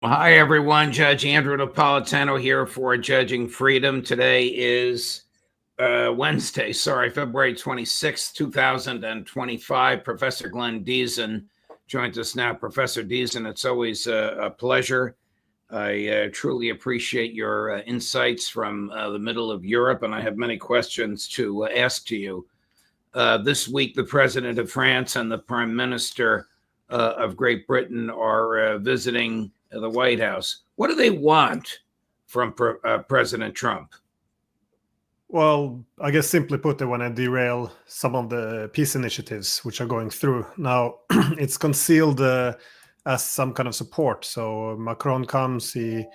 Hi, everyone. Judge Andrew Napolitano here for Judging Freedom. Today is Wednesday, February 26th, 2025. Professor Glenn Diesen joins us now. Professor Diesen, it's always a pleasure. I truly appreciate your insights from the middle of Europe, and I have many questions to ask to you. This week, the President of France and the Prime Minister of Great Britain are visiting the White House. What do they want from President Trump? Well, I guess simply put, they want to derail some of the peace initiatives which are going through. Now, it's concealed as some kind of support. So Macron comes, he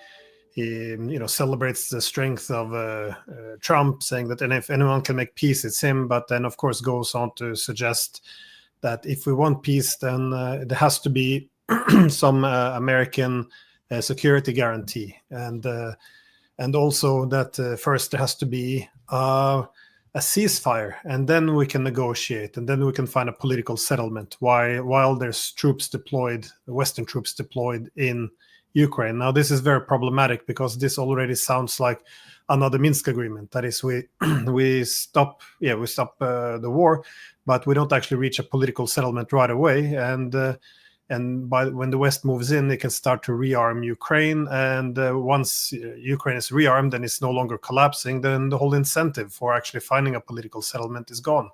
celebrates the strength of Trump, saying that if anyone can make peace, it's him. But then, of course, goes on to suggest that if we want peace, then there has to be some American security guarantee, and also that first there has to be a ceasefire, and then we can negotiate, and then we can find a political settlement while there's Western troops deployed in Ukraine. Now, this is very problematic because this already sounds like another Minsk agreement. That is, we stop the war, but we don't actually reach a political settlement right away. And when the West moves in, they can start to rearm Ukraine. And once Ukraine is rearmed and it's no longer collapsing, then the whole incentive for actually finding a political settlement is gone.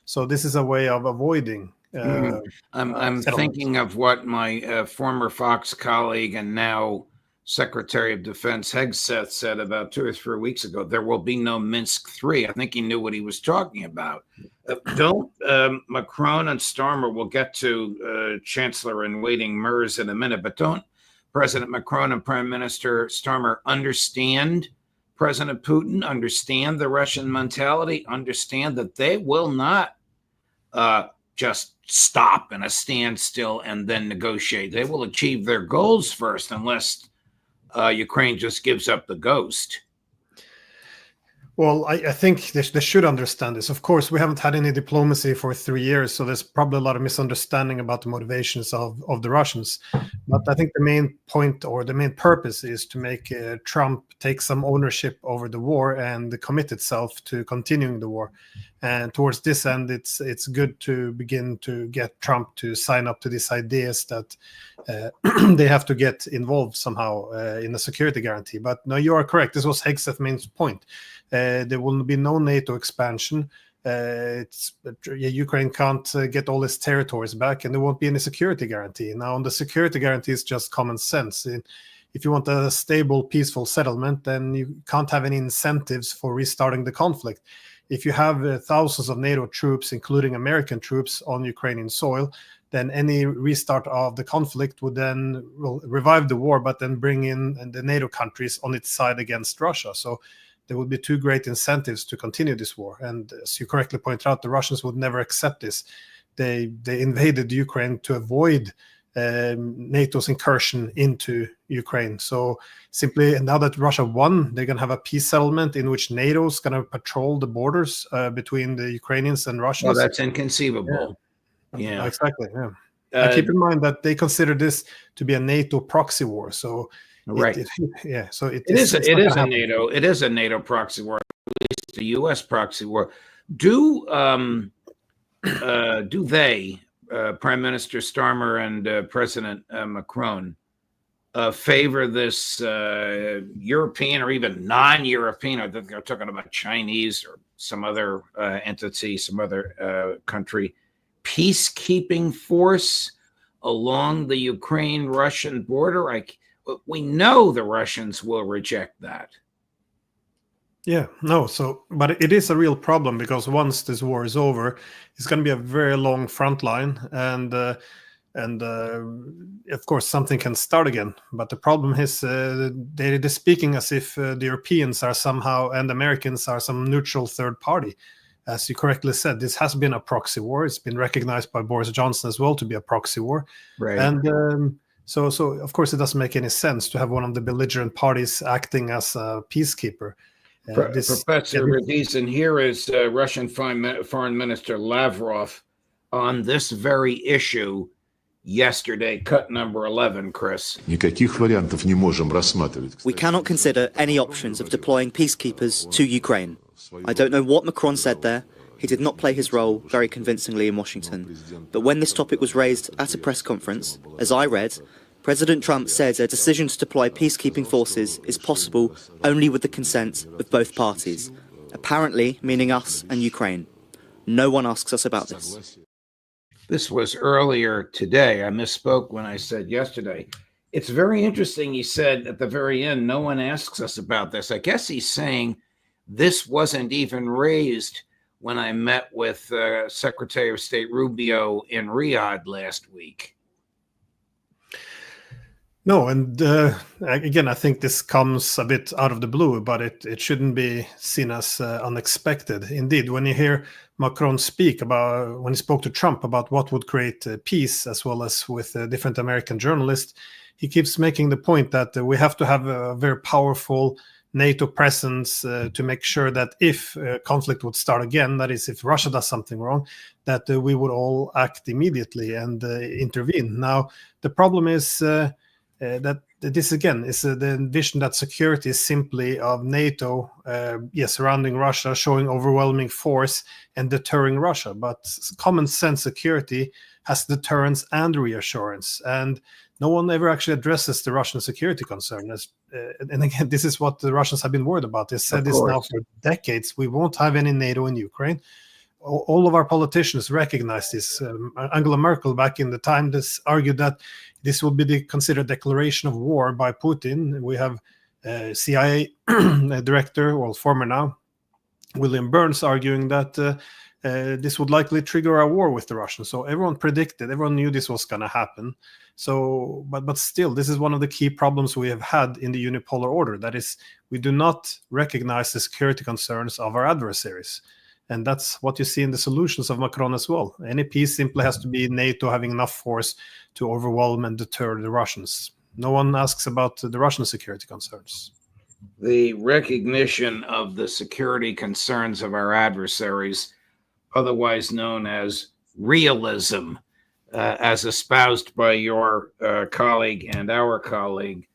So this is a way of avoiding. I'm thinking of what my former Fox colleague and now Secretary of Defense Hegseth said about 2 or 3 weeks ago. There will be no Minsk III. I think he knew what he was talking about. Macron and Starmer, we'll get to Chancellor in waiting Mers in a minute, but don't President Macron and Prime Minister Starmer understand President Putin, understand the Russian mentality, understand that they will not just stop in a standstill and then negotiate. They will achieve their goals first unless Ukraine just gives up the ghost. Well, I think they should understand this. Of course, we haven't had any diplomacy for 3 years, so there's probably a lot of misunderstanding about the motivations of the Russians. But I think the main point or the main purpose is to make Trump take some ownership over the war and commit itself to continuing the war. And towards this end, it's good to begin to get Trump to sign up to these ideas that they have to get involved somehow in a security guarantee. But no, you are correct. This was Hegseth's main point. There will be no NATO expansion. Ukraine can't get all its territories back, and there won't be any security guarantee. Now, on the security guarantee is just common sense. If you want a stable, peaceful settlement, then you can't have any incentives for restarting the conflict. If you have thousands of NATO troops, including American troops, on Ukrainian soil, then any restart of the conflict would then revive the war, but then bring in the NATO countries on its side against Russia. So there would be 2 great incentives to continue this war. And as you correctly point out, the Russians would never accept this. They invaded Ukraine to avoid NATO's incursion into Ukraine. So simply, now that Russia won, they're going to have a peace settlement in which NATO's going to patrol the borders between the Ukrainians and Russians. Well, that's inconceivable. Yeah. Exactly. Yeah. Keep in mind that they consider this to be a NATO proxy war. So right. It is a NATO proxy war, at least a U.S. proxy war. Do they, Prime Minister Starmer and President Macron, favor this European or even non-European, or they're talking about Chinese or some other entity, some other country, peacekeeping force along the Ukraine-Russian border? We know the Russians will reject that. But it is a real problem, because once this war is over, it's going to be a very long front line, and of course something can start again. But the problem is they're speaking as if the Europeans are somehow, and Americans are some neutral third party. As you correctly said, this has been a proxy war. It's been recognized by Boris Johnson as well to be a proxy war. Right. And so of course it doesn't make any sense to have one of the belligerent parties acting as a peacekeeper. Professor Diesen, here is Russian Foreign Minister Lavrov on this very issue yesterday, cut number 11, Chris. Никаких вариантов не можем рассматривать. We cannot consider any options of deploying peacekeepers to Ukraine. I don't know what Macron said there. He did not play his role very convincingly in Washington. But when this topic was raised at a press conference, as I read, President Trump said a decision to deploy peacekeeping forces is possible only with the consent of both parties, apparently meaning us and Ukraine. No one asks us about this. This was earlier today. I misspoke when I said yesterday. It's very interesting. He said at the very end, no one asks us about this. I guess he's saying this wasn't even raised when I met with Secretary of State Rubio in Riyadh last week. No, and again, I think this comes a bit out of the blue, but it shouldn't be seen as unexpected. Indeed, when you hear Macron speak about, when he spoke to Trump about what would create peace, as well as with different American journalists, he keeps making the point that we have to have a very powerful NATO presence to make sure that if conflict would start again, that is, if Russia does something wrong, that we would all act immediately and intervene. Now, the problem is that this again is the vision that security is simply of NATO, surrounding Russia, showing overwhelming force and deterring Russia. But common sense security has deterrence and reassurance, and no one ever actually addresses the Russian security concern. And again, this is what the Russians have been worried about. They said this now for decades. We won't have any NATO in Ukraine. All of our politicians recognize this. Angela Merkel, back in the time, argued that this will be considered declaration of war by Putin. We have CIA director, well, former now, William Burns, arguing that this would likely trigger a war with the Russians. So everyone knew this was going to happen. So, but still, this is one of the key problems we have had in the unipolar order. That is, we do not recognize the security concerns of our adversaries. And that's what you see in the solutions of Macron as well. Any peace simply has to be NATO having enough force to overwhelm and deter the Russians. No one asks about the Russian security concerns. The recognition of the security concerns of our adversaries, otherwise known as realism, as espoused by your colleague and our colleague,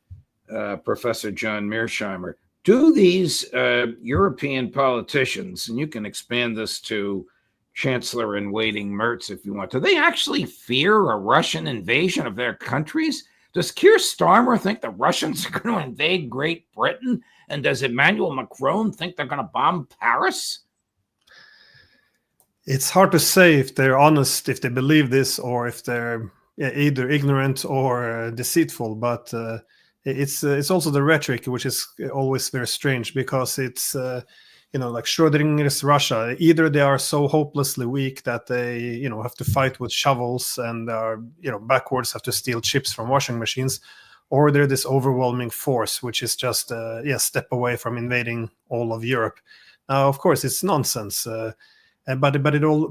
Professor John Mearsheimer. Do these European politicians, and you can expand this to Chancellor in waiting Merz if you want, do they actually fear a Russian invasion of their countries? Does Keir Starmer think the Russians are going to invade Great Britain? And does Emmanuel Macron think they're going to bomb Paris? It's hard to say if they're honest, if they believe this, or if they're either ignorant or deceitful. But it's also the rhetoric, which is always very strange, because it's like Schrödinger's Russia. Either they are so hopelessly weak that they have to fight with shovels and are backwards, have to steal chips from washing machines, or they're this overwhelming force which is just step away from invading all of Europe. Now, of course, it's nonsense, but it all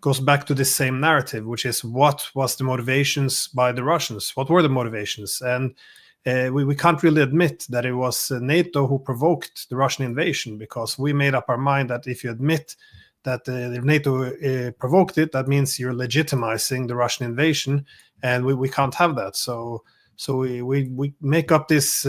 goes back to the same narrative, which is what was the motivations by the Russians? What were the motivations? And we can't really admit that it was NATO who provoked the Russian invasion, because we made up our mind that if you admit that NATO provoked it, that means you're legitimizing the Russian invasion, and we can't have that. So we make up this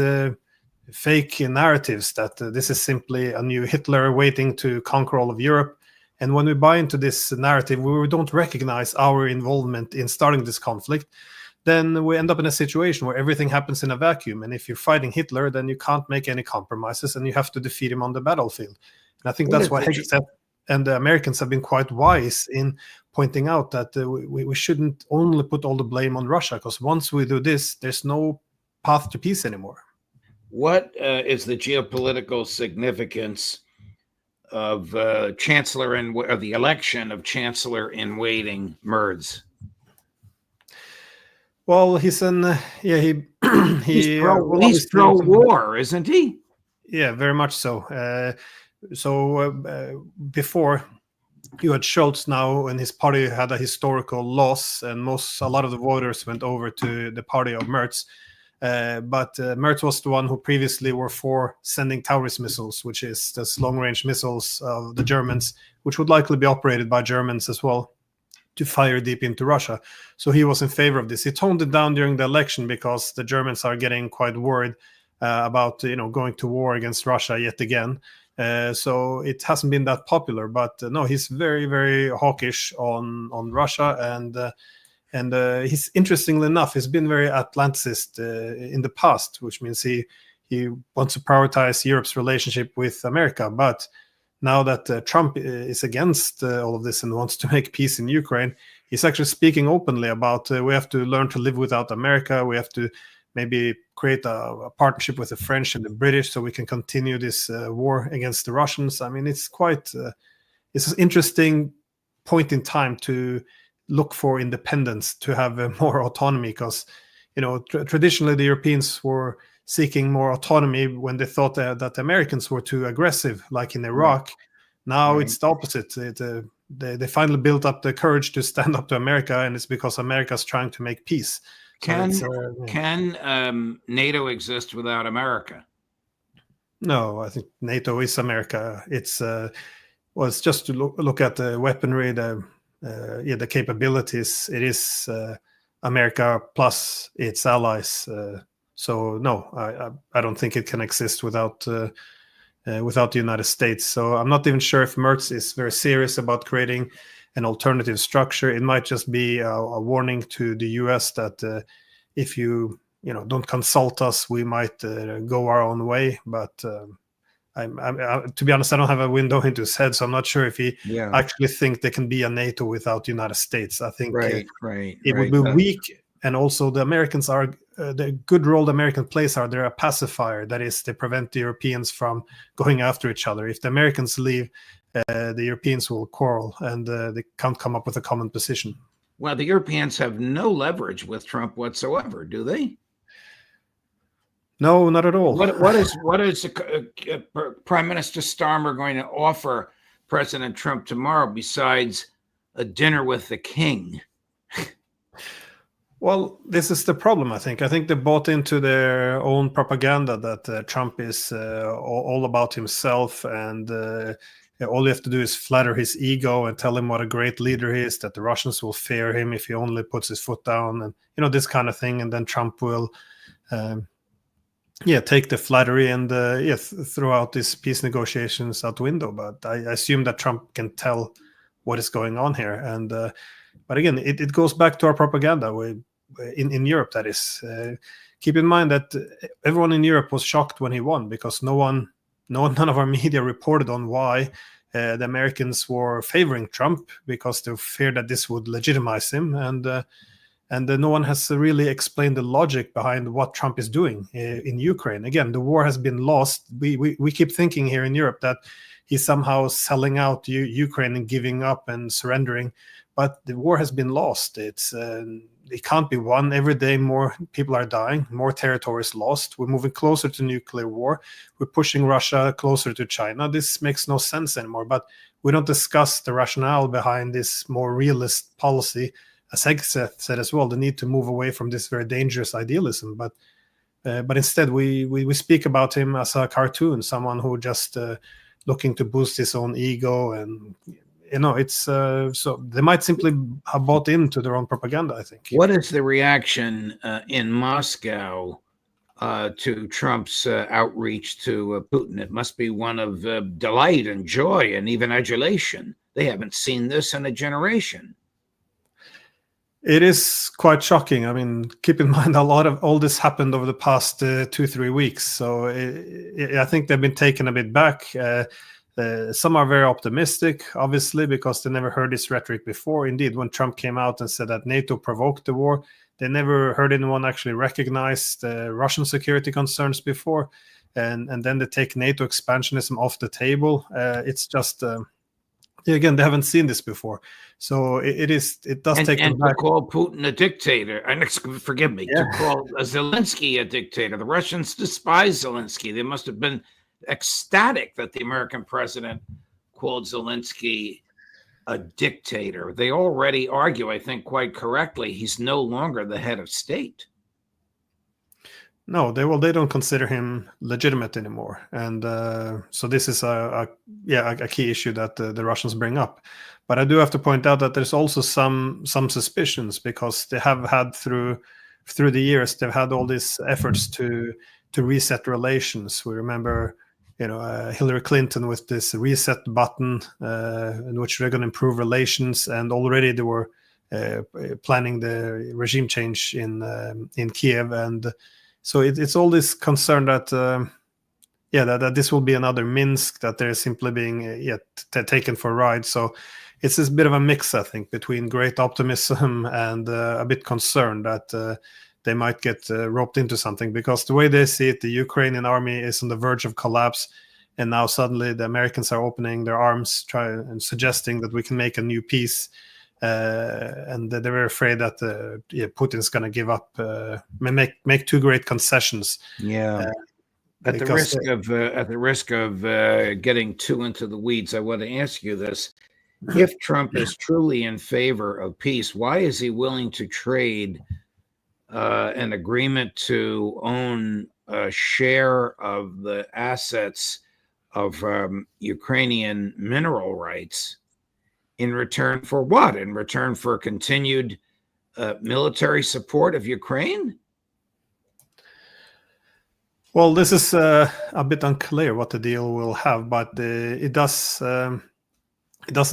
fake narratives that this is simply a new Hitler waiting to conquer all of Europe. And when we buy into this narrative, we don't recognize our involvement in starting this conflict, then we end up in a situation where everything happens in a vacuum. And if you're fighting Hitler, then you can't make any compromises, and you have to defeat him on the battlefield. And I think that's why Hegseth and the Americans have been quite wise in pointing out that we shouldn't only put all the blame on Russia, because once we do this, there's no path to peace anymore. What is the geopolitical significance of of the election of Chancellor in waiting Merz? Well, he's he's pro-war, isn't he? Yeah, very much so. Before, you had Scholz now, and his party had a historical loss, and a lot of the voters went over to the party of Merz. But Merz was the one who previously were for sending Taurus missiles, which is those long-range missiles of the Germans, which would likely be operated by Germans as well, fire deep into Russia. So he was in favor of this. He toned it down during the election because the Germans are getting quite worried about going to war against Russia yet again. So it hasn't been that popular. But no, he's very, very hawkish on Russia, and he's, interestingly enough, he's been very Atlanticist in the past, which means he wants to prioritize Europe's relationship with America. But now that Trump is against all of this and wants to make peace in Ukraine, he's actually speaking openly about we have to learn to live without America. We have to maybe create a partnership with the French and the British so we can continue this war against the Russians. I mean, it's quite it's an interesting point in time to look for independence, to have more autonomy, because traditionally the Europeans were seeking more autonomy when they thought that the Americans were too aggressive, like in Iraq. Right. Now it's the opposite. They finally built up the courage to stand up to America, and it's because America's trying to make peace. Can NATO exist without America? No, I think NATO is America. It's just to look at the weaponry, the capabilities. It is America plus its allies. So no, I don't think it can exist without the United States. So I'm not even sure if Merz is very serious about creating an alternative structure. It might just be a warning to the US that if you don't consult us, we might go our own way. But to be honest, I don't have a window into his head, so I'm not sure if he actually think there can be a NATO without the United States. I think it would be weak. And also the Americans are the good role the American plays are they're a pacifier. That is, they prevent the Europeans from going after each other. If the Americans leave, the Europeans will quarrel, and they can't come up with a common position. Well, the Europeans have no leverage with Trump whatsoever, do they? No, not at all. What is Prime Minister Starmer going to offer President Trump tomorrow besides a dinner with the king? Well, this is the problem, I think. I think they bought into their own propaganda that Trump is all about himself, and all you have to do is flatter his ego and tell him what a great leader he is, that the Russians will fear him if he only puts his foot down, and this kind of thing. And then Trump will take the flattery and throw out these peace negotiations out the window. But I assume that Trump can tell what is going on here. And but again, it goes back to our propaganda in Europe, that is. Keep in mind that everyone in Europe was shocked when he won, because none of our media reported on why the Americans were favoring Trump, because they feared that this would legitimize him. And no one has really explained the logic behind what Trump is doing in Ukraine. Again, the war has been lost. We keep thinking here in Europe that he's somehow selling out Ukraine and giving up and surrendering. But the war has been lost. It can't be won. Every day more people are dying, more territory is lost. We're moving closer to nuclear war. We're pushing Russia closer to China. This makes no sense anymore. But we don't discuss the rationale behind this more realist policy. As Hegseth said as well, the need to move away from this very dangerous idealism. But instead, we speak about him as a cartoon, someone who just looking to boost his own ego. And it's so they might simply have bought into their own propaganda, I think. What is the reaction in Moscow to Trump's outreach to Putin? It must be one of delight and joy and even adulation. They haven't seen this in a generation. It is quite shocking. I mean, keep in mind a lot of all this happened over the past 2-3 weeks. So I think they've been taken a bit back. Some are very optimistic, obviously, because they never heard this rhetoric before. Indeed, when Trump came out and said that NATO provoked the war, they never heard anyone actually recognize the Russian security concerns before. And then they take NATO expansionism off the table. It's just, again, they haven't seen this before. So it does take them back. To call Putin a dictator, and forgive me, to call Zelensky a dictator. The Russians despise Zelensky. They must have been ecstatic that the American president called Zelensky a dictator. They already argue, I think quite correctly, he's no longer the head of state. No, they don't consider him legitimate anymore, and so this is a key issue that the Russians bring up. But I do have to point out that there's also some suspicions, because they have had through the years, they've had all these efforts to reset relations. We remember, Hillary Clinton with this reset button, in which they're going to improve relations, and already they were planning the regime change in Kiev, and so it's all this concern that that this will be another Minsk, that they're simply being taken for a ride. So it's this bit of a mix, I think, between great optimism and a bit concerned that they might get roped into something, because the way they see it, the Ukrainian army is on the verge of collapse, and now suddenly the Americans are opening their arms, and suggesting that we can make a new peace. And they're very afraid that Putin's going to give up, make too great concessions. At the risk of getting too into the weeds, I want to ask you this: if Trump is truly in favor of peace, why is he willing to trade an agreement to own a share of the assets of Ukrainian mineral rights? In return for what? In return for continued military support of Ukraine? Well, this is a bit unclear what the deal will have, but it doesn't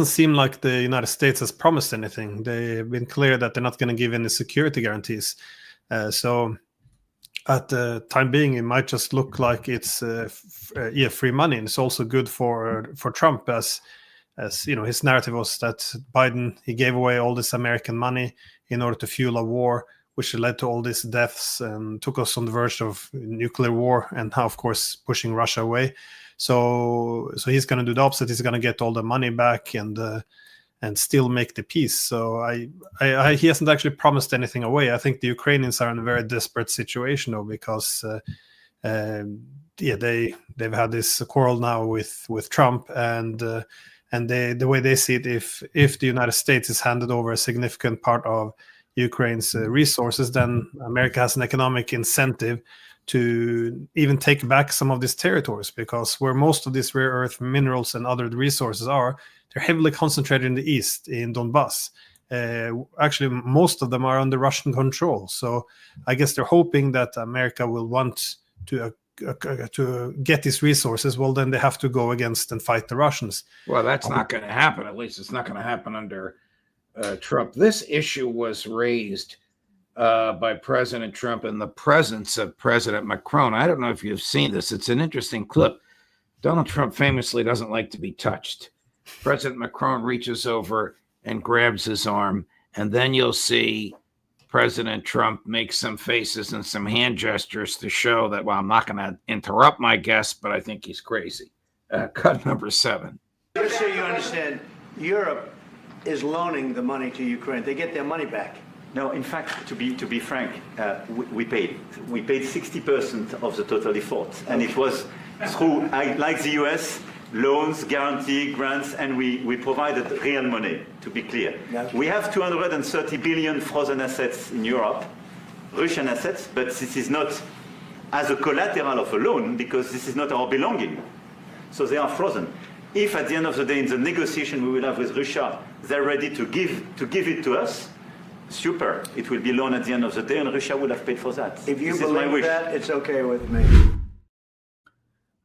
seem like the United States has promised anything. They've been clear that they're not going to give any security guarantees. So at the time being, it might just look like it's free money, and it's also good for Trump, as his narrative was that Biden, he gave away all this American money in order to fuel a war, which led to all these deaths and took us on the verge of nuclear war, and now, of course, pushing Russia away. So he's going to do the opposite. He's going to get all the money back and still make the peace. So he hasn't actually promised anything away. I think the Ukrainians are in a very desperate situation, though, because they've had this quarrel now with Trump, and the way they see it, if the United States is handed over a significant part of Ukraine's resources, then America has an economic incentive to even take back some of these territories, because where most of these rare earth minerals and other resources are, they're heavily concentrated in the east, in Donbass. Actually, most of them are under Russian control. So I guess they're hoping that America will want to get these resources. Well, then they have to go against and fight the Russians. Well, that's not going to happen. At least it's not going to happen under Trump. This issue was raised by President Trump in the presence of President Macron. I don't know if you've seen this. It's an interesting clip. Donald Trump famously doesn't like to be touched. President Macron reaches over and grabs his arm, and then you'll see President Trump make some faces and some hand gestures to show that, well, I'm not going to interrupt my guest, but I think he's crazy. Cut number 7. Just so you understand, Europe is loaning the money to Ukraine. They get their money back. No, in fact, to be frank, we paid 60% of the total effort, and it was through, like the US, loans, guarantee, grants, and we provided real money, to be clear. Gotcha. We have 230 billion frozen assets in Europe, Russian assets, but this is not as a collateral of a loan, because this is not our belonging. So they are frozen. If at the end of the day, in the negotiation we will have with Russia, they're ready to give it to us, super. It will be loan at the end of the day, and Russia will have paid for that. If you This is my believe wish. that, it's okay with me.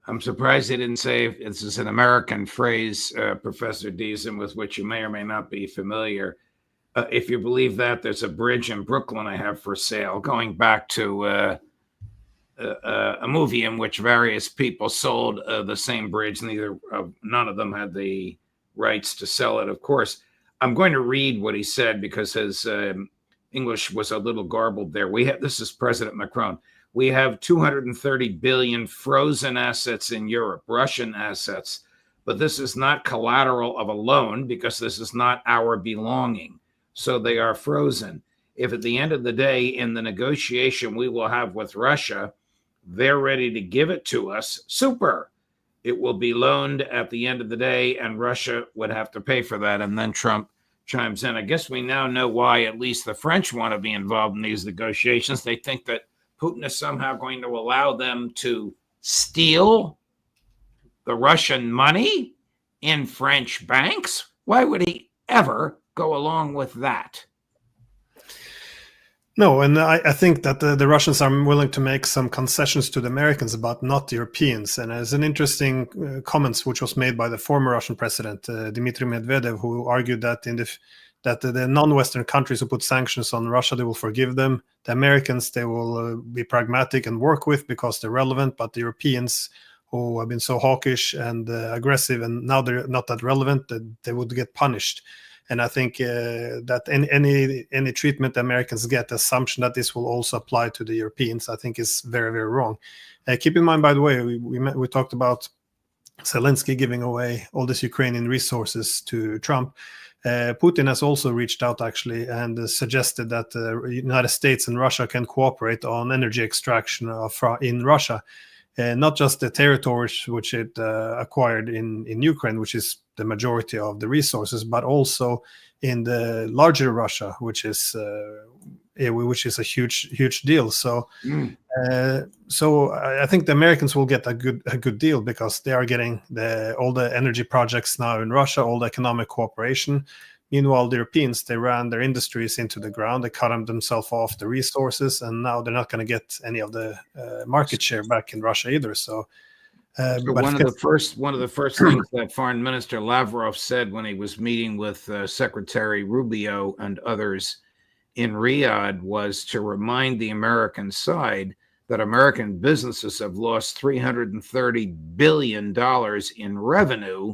I'm surprised they didn't say, this is an American phrase, Professor Diesen, with which you may or may not be familiar. If you believe that, there's a bridge in Brooklyn I have for sale, going back to a movie in which various people sold the same bridge. None of them had the rights to sell it, of course. I'm going to read what he said, because his English was a little garbled there. This is President Macron. We have 230 billion frozen assets in Europe, Russian assets, but this is not collateral of a loan, because this is not our belonging. So they are frozen. If at the end of the day, in the negotiation we will have with Russia, they're ready to give it to us, super. It will be loaned at the end of the day, and Russia would have to pay for that. And then Trump chimes in. I guess we now know why at least the French want to be involved in these negotiations. They think that Putin is somehow going to allow them to steal the Russian money in French banks. Why would he ever go along with that. No, and I think that the Russians are willing to make some concessions to the Americans, but not the Europeans. And there's an interesting comments which was made by the former Russian president, Dmitry Medvedev, who argued that the non-Western countries who put sanctions on Russia, they will forgive them. The Americans, they will be pragmatic and work with because they're relevant, but the Europeans who have been so hawkish and aggressive and now they're not that relevant, that they would get punished. And I think that any treatment the Americans get, the assumption that this will also apply to the Europeans, I think is very, very wrong. Keep in mind, by the way, we talked about Zelensky giving away all these Ukrainian resources to Trump. Putin has also reached out actually and suggested that the United States and Russia can cooperate on energy extraction in Russia. Not just the territories which it acquired in Ukraine, which is the majority of the resources, but also in the larger Russia, which is a huge deal. So, so I think the Americans will get a good deal because they are getting all the energy projects now in Russia, all the economic cooperation. Meanwhile, the Europeans, they ran their industries into the ground. They cut themselves off the resources, and now they're not going to get any of the market share back in Russia either. So, one of the first things that Foreign Minister Lavrov said when he was meeting with Secretary Rubio and others in Riyadh was to remind the American side that American businesses have lost $330 billion in revenue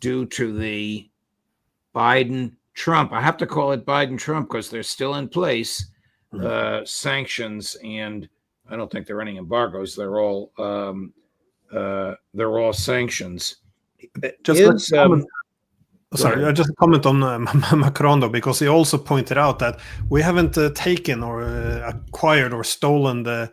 due to the Biden-Trump, I have to call it Biden-Trump because they're still in place, sanctions, and I don't think there are any embargoes. They're all sanctions. Just just a comment on Macron, though, because he also pointed out that we haven't taken or acquired or stolen the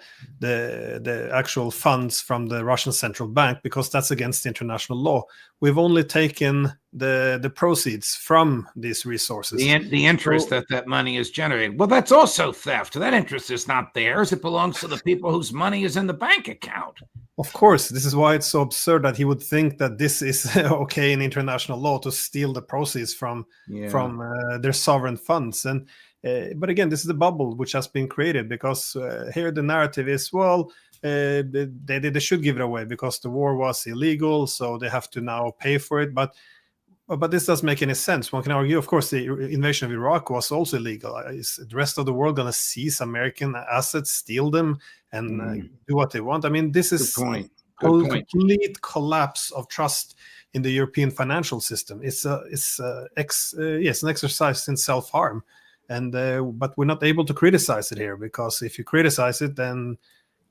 actual funds from the Russian central bank because that's against international law. We've only taken the proceeds from these resources. The interest that money is generated. Well, that's also theft. That interest is not theirs. It belongs to the people whose money is in the bank account. Of course, this is why it's so absurd that he would think that this is okay in international law to steal the proceeds from their sovereign funds. And but again, this is the bubble which has been created because here the narrative is, well, they should give it away because the war was illegal, so they have to now pay for it. But this doesn't make any sense. One can argue, of course, the invasion of Iraq was also illegal. Is the rest of the world going to seize American assets, steal them, and do what they want? I mean, this is a complete collapse of trust in the European financial system. It's an exercise in self-harm, and but we're not able to criticize it here because if you criticize it, then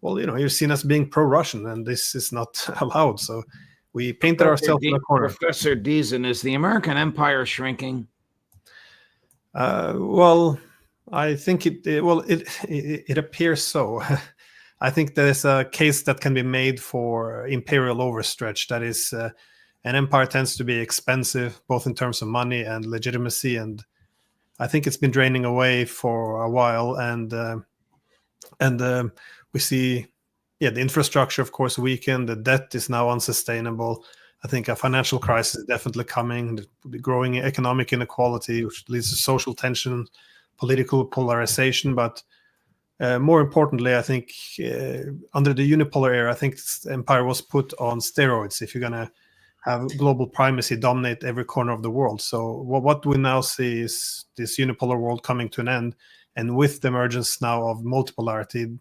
you're seen as being pro-Russian, and this is not allowed. So. We painted ourselves in a corner. Professor Diesen, is the American empire shrinking? Well, I think it appears so. I think there's a case that can be made for imperial overstretch. That is, an empire tends to be expensive, both in terms of money and legitimacy. And I think it's been draining away for a while. And we see... the infrastructure, of course, weakened. The debt is now unsustainable. I think a financial crisis is definitely coming. The growing economic inequality, which leads to social tension, political polarization. But more importantly, I think under the unipolar era, I think the empire was put on steroids. If you're going to have global primacy dominate every corner of the world. So what we now see is this unipolar world coming to an end. And with the emergence now of multipolarity,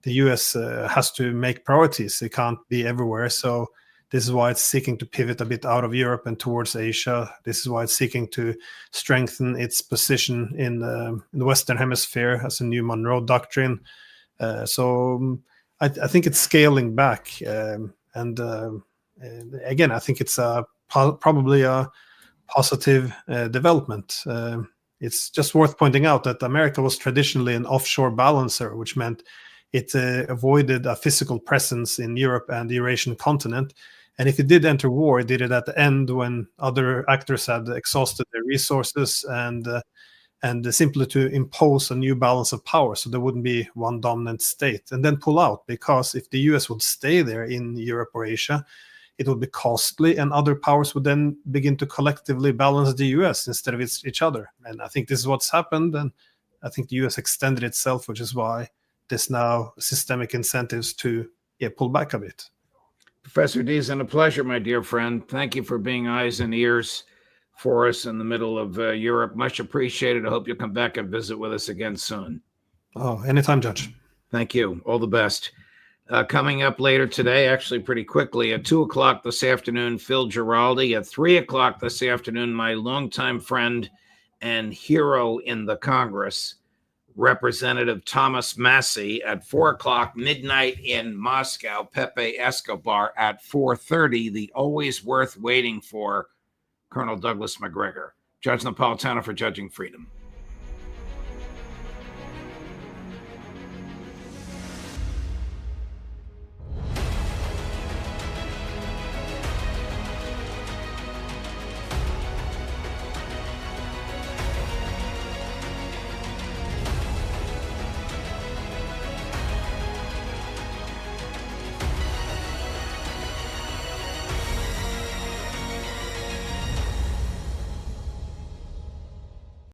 the US has to make priorities. It can't be everywhere. So this is why it's seeking to pivot a bit out of Europe and towards Asia. This is why it's seeking to strengthen its position in the Western Hemisphere as a new Monroe Doctrine. So I think it's scaling back. And again, I think it's probably a positive development. It's just worth pointing out that America was traditionally an offshore balancer, which meant it avoided a physical presence in Europe and the Eurasian continent. And if it did enter war, it did it at the end when other actors had exhausted their resources and simply to impose a new balance of power. So there wouldn't be one dominant state and then pull out, because if the US would stay there in Europe or Asia, it would be costly, and other powers would then begin to collectively balance the US instead of each other. And I think this is what's happened, and I think the US extended itself, which is why there's now systemic incentives to pull back a bit. Professor Diesen, a pleasure, my dear friend. Thank you for being eyes and ears for us in the middle of Europe. Much appreciated. I hope you'll come back and visit with us again soon. Oh, anytime, Judge. Thank you. All the best. Coming up later today, actually pretty quickly, at 2 o'clock this afternoon, Phil Giraldi. At 3 o'clock this afternoon, my longtime friend and hero in the Congress, Representative Thomas Massie. At 4 o'clock, midnight in Moscow, Pepe Escobar. At 4:30, the always worth waiting for Colonel Douglas Macgregor. Judge Napolitano for Judging Freedom.